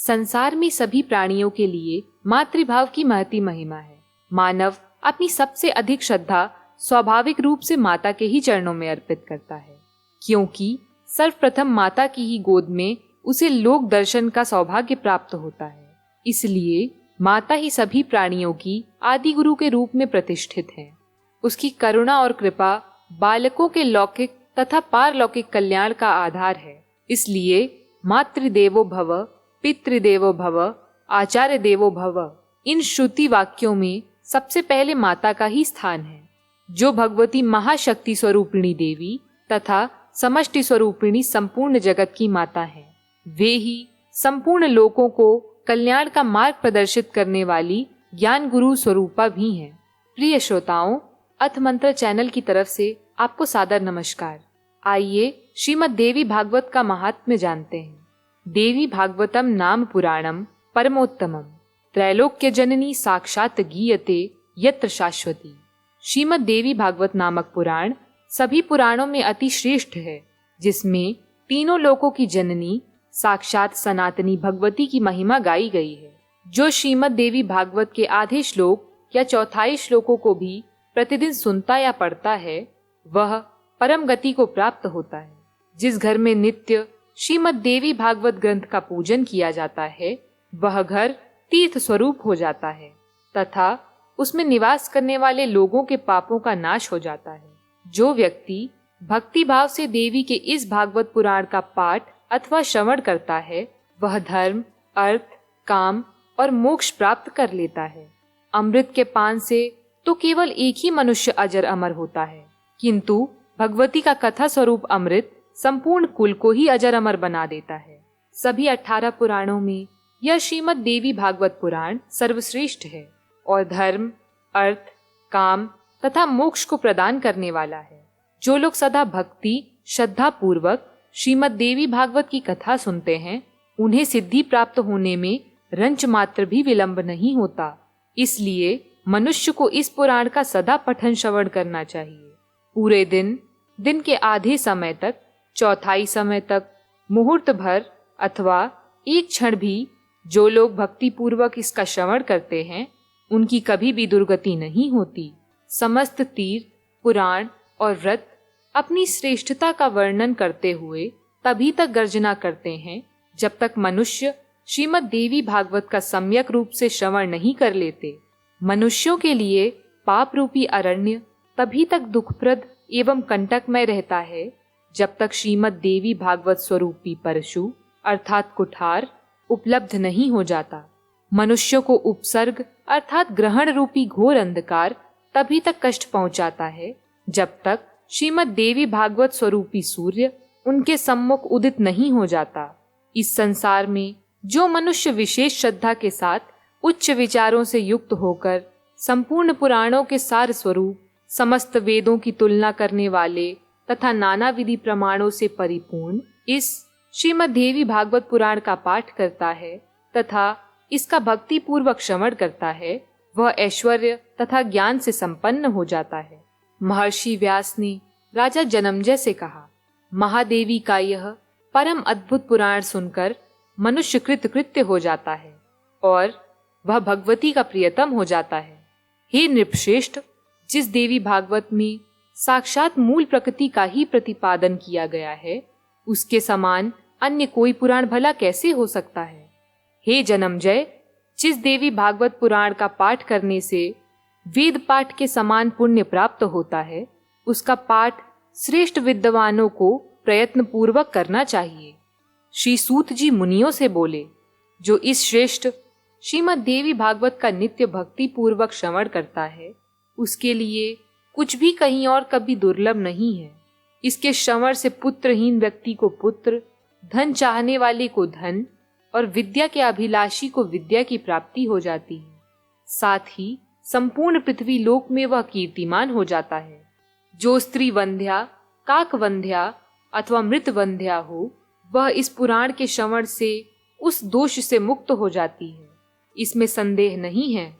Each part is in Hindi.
संसार में सभी प्राणियों के लिए मातृभाव की महती महिमा है। मानव अपनी सबसे अधिक श्रद्धा स्वाभाविक रूप से माता के ही चरणों में अर्पित करता है, क्योंकि सर्वप्रथम माता की ही गोद में उसे लोक दर्शन का सौभाग्य प्राप्त होता है। इसलिए माता ही सभी प्राणियों की आदि गुरु के रूप में प्रतिष्ठित है। उसकी करुणा और कृपा बालकों के लौकिक तथा पारलौकिक कल्याण का आधार है। इसलिए मातृदेवो भव, पितृदेवो भव, आचार्य देवो भव, इन श्रुति वाक्यों में सबसे पहले माता का ही स्थान है, जो भगवती महाशक्ति स्वरूपिणी देवी तथा समष्टि स्वरूपिणी संपूर्ण जगत की माता है। वे ही संपूर्ण लोकों को कल्याण का मार्ग प्रदर्शित करने वाली ज्ञान गुरु स्वरूपा भी हैं। प्रिय श्रोताओं, अथ मंत्र चैनल की तरफ से आपको सादर नमस्कार। आइए श्रीमद् देवी भागवत का महात्म्य जानते हैं। देवी भागवतम नाम पुराणम परमोत्तमम, त्रैलोक्य जननी साक्षात गीयते यत्र शाश्वती। श्रीमद् देवी भागवत नामक पुराण सभी पुराणों में अति श्रेष्ठ है, जिसमें तीनों लोकों की जननी साक्षात सनातनी भगवती की महिमा गाई गई है। जो श्रीमद् देवी भागवत के आधे श्लोक या चौथाई श्लोकों को भी प्रतिदिन सुनता या पढ़ता है, वह परम गति को प्राप्त होता है। जिस घर में नित्य श्रीमद् देवी भागवत ग्रंथ का पूजन किया जाता है, वह घर तीर्थ स्वरूप हो जाता है तथा उसमें निवास करने वाले लोगों के पापों का नाश हो जाता है। जो व्यक्ति भक्ति भाव से देवी के इस भागवत पुराण का पाठ अथवा श्रवण करता है, वह धर्म, अर्थ, काम और मोक्ष प्राप्त कर लेता है। अमृत के पान से तो केवल एक ही मनुष्य अजर अमर होता है, किंतु भगवती का कथा स्वरूप अमृत संपूर्ण कुल को ही अजर अमर बना देता है। सभी 18 पुराणों में यह श्रीमद् देवी भागवत पुराण सर्वश्रेष्ठ है और धर्म, अर्थ, काम तथा मोक्ष को प्रदान करने वाला है। जो लोग सदा भक्ति श्रद्धा पूर्वक श्रीमद् देवी भागवत की कथा सुनते हैं, उन्हें सिद्धि प्राप्त होने में रंच मात्र भी विलंब नहीं होता। इसलिए मनुष्य को इस पुराण का सदा पठन श्रवण करना चाहिए। पूरे दिन के आधे समय तक, चौथाई समय तक, मुहूर्त भर अथवा एक क्षण भी जो लोग भक्ति पूर्वक इसका श्रवण करते हैं, उनकी कभी भी दुर्गति नहीं होती। समस्त तीर्थ, पुराण और व्रत अपनी श्रेष्ठता का वर्णन करते हुए तभी तक गर्जना करते हैं जब तक मनुष्य श्रीमद् देवी भागवत का सम्यक रूप से श्रवण नहीं कर लेते। मनुष्यों के लिए पाप रूपी अरण्य तभी तक दुखप्रद एवं कंटकमय रहता है जब तक श्रीमद् देवी भागवत स्वरूपी परशु अर्थात कुठार उपलब्ध नहीं हो जाता। मनुष्यों को उपसर्ग अर्थात ग्रहण रूपी घोर अंधकार तभी तक कष्ट पहुंचाता है जब तक श्रीमद् देवी भागवत स्वरूपी सूर्य उनके सम्मुख उदित नहीं हो जाता। इस संसार में जो मनुष्य विशेष श्रद्धा के साथ उच्च विचारों से युक्त होकर संपूर्ण पुराणों के सार स्वरूप, समस्त वेदों की तुलना करने वाले तथा नाना विधि प्रमाणों से परिपूर्ण इस श्रीमद् देवी भागवत पुराण का पाठ करता है तथा इसका भक्ति पूर्वक श्रवण करता है, वह ऐश्वर्य तथा ज्ञान से संपन्न हो जाता है। महर्षि व्यास ने राजा जनमेजय से कहा, महादेवी का यह परम अद्भुत पुराण सुनकर मनुष्य कृतकृत्य हो जाता है और वह भगवती का प्रियतम हो जाता है। हे नृपश्रेष्ठ, जिस देवी भागवत में साक्षात मूल प्रकृति का ही प्रतिपादन किया गया है, उसके समान अन्य कोई पुराण भला कैसे हो सकता है। हे जनमेजय, जिस देवी भागवत पुराण का पाठ करने से वेद पाठ के समान पुण्य प्राप्त होता है, उसका पाठ श्रेष्ठ विद्वानों को प्रयत्न पूर्वक करना चाहिए। श्री सूत जी मुनियों से बोले, जो इस श्रेष्ठ श्रीमद् देवी भागवत का नित्य भक्ति पूर्वक श्रवण करता है, उसके लिए कुछ भी कहीं और कभी दुर्लभ नहीं है। इसके श्रवण से पुत्रहीन व्यक्ति को पुत्र, धन चाहने वाले को धन और विद्या के अभिलाषी को विद्या की प्राप्ति हो जाती है। साथ ही संपूर्ण पृथ्वी लोक में वह कीर्तिमान हो जाता है। जो स्त्री वंध्या, काक वंध्या अथवा मृत वंध्या हो, वह इस पुराण के श्रवण से उस दोष से मुक्त हो जाती है। इसमें संदेह नहीं है।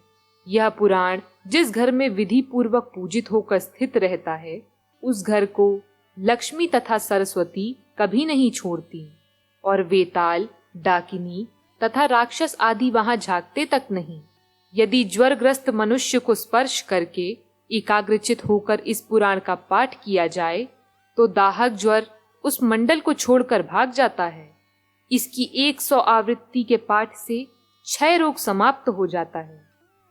यह पुराण जिस घर में विधि पूर्वक पूजित होकर स्थित रहता है, उस घर को लक्ष्मी तथा सरस्वती कभी नहीं छोड़ती और वेताल, डाकिनी तथा राक्षस आदि वहां झांकते तक नहीं। यदि ज्वरग्रस्त मनुष्य को स्पर्श करके एकाग्रचित होकर इस पुराण का पाठ किया जाए तो दाहक ज्वर उस मंडल को छोड़कर भाग जाता है। इसकी 100 आवृत्ति के पाठ से क्षय रोग समाप्त हो जाता है।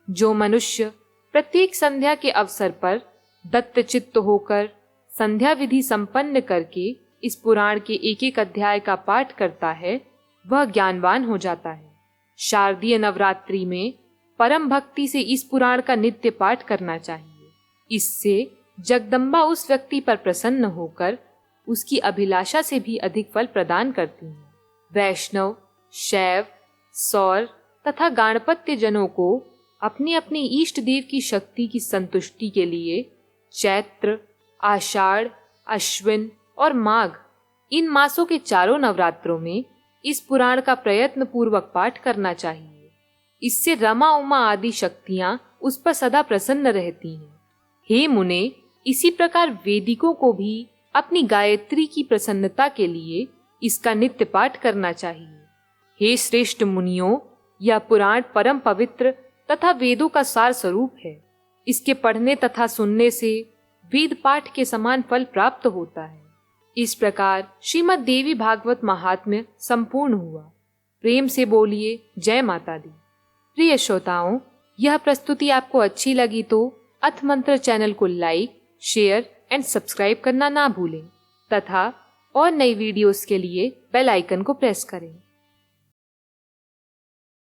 जो मनुष्य प्रत्येक संध्या के अवसर पर दत्तचित्त होकर संध्या विधि संपन्न करके इस पुराण के एक एक अध्याय का पाठ करता है वह ज्ञानवान हो जाता है। शारदीय नवरात्रि में परम भक्ति से इस पुराण का नित्य पाठ करना चाहिए। इससे जगदम्बा उस व्यक्ति पर प्रसन्न होकर उसकी अभिलाषा से भी अधिक फल प्रदान करती हैं। वैष्णव, शैव, सौर तथा गाणपत्य जनों को अपने अपने इष्ट देव की शक्ति की संतुष्टि के लिए चैत्र, आषाढ़, अश्विन और माघ इन मासों के चारों नवरात्रों में इस पुराण का प्रयत्न पूर्वक पाठ करना चाहिए। इससे रमा उमा आदि शक्तियां उस पर सदा प्रसन्न रहती हैं। हे मुने, इसी प्रकार वेदिकों को भी अपनी गायत्री की प्रसन्नता के लिए इसका नित्य पाठ करना चाहिए। हे श्रेष्ठ मुनियों, यह पुराण परम पवित्र तथा वेदों का सार स्वरूप है। इसके पढ़ने तथा सुनने से वेद पाठ के समान फल प्राप्त होता है। इस प्रकार श्रीमद् देवी भागवत महात्म्य संपूर्ण हुआ। प्रेम से बोलिए जय माता दी। प्रिय श्रोताओं, यह प्रस्तुति आपको अच्छी लगी तो अथ मंत्र चैनल को लाइक, शेयर एंड सब्सक्राइब करना ना भूलें तथा और नई वीडियोस के लिए बेल आइकन को प्रेस करें।